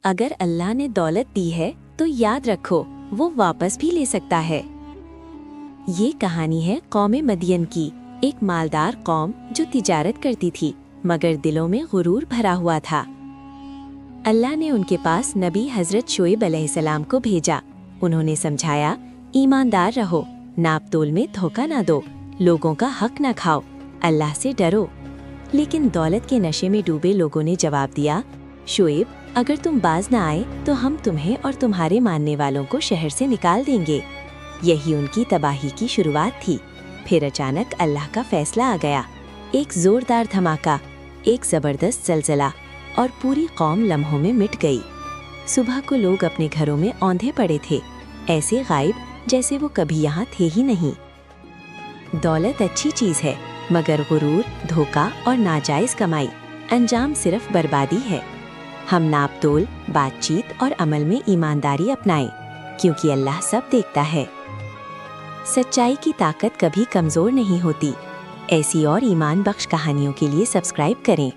अगर अल्लाह ने दौलत दी है तो याद रखो वो वापस भी ले सकता है। ये कहानी है कौम मदियन की, एक मालदार कौम जो तिजारत करती थी मगर दिलों में गुरूर भरा हुआ था। अल्लाह ने उनके पास नबी हजरत शोएब अलैहिस्सलाम को भेजा। उन्होंने समझाया, ईमानदार रहो, नाप तोल में धोखा ना दो, लोगों का हक ना खाओ, अल्लाह से डरो। लेकिन दौलत के नशे में डूबे लोगों ने जवाब दिया, शोएब, अगर तुम बाज ना आए तो हम तुम्हें और तुम्हारे मानने वालों को शहर से निकाल देंगे। यही उनकी तबाही की शुरुआत थी। फिर अचानक अल्लाह का फैसला आ गया। एक जोरदार धमाका, एक जबरदस्त ज़लज़ला, और पूरी कौम लम्हों में मिट गई। सुबह को लोग अपने घरों में औंधे पड़े थे, ऐसे गायब जैसे वो कभी यहाँ थे ही नहीं। दौलत अच्छी चीज़ है, मगर गुरूर, धोखा और नाजायज़ कमाई अंजाम सिर्फ बर्बादी है। हम नाप तोल, बातचीत और अमल में ईमानदारी अपनाएं, क्योंकि अल्लाह सब देखता है। सच्चाई की ताकत कभी कमज़ोर नहीं होती। ऐसी और ईमान बख्श कहानियों के लिए सब्सक्राइब करें।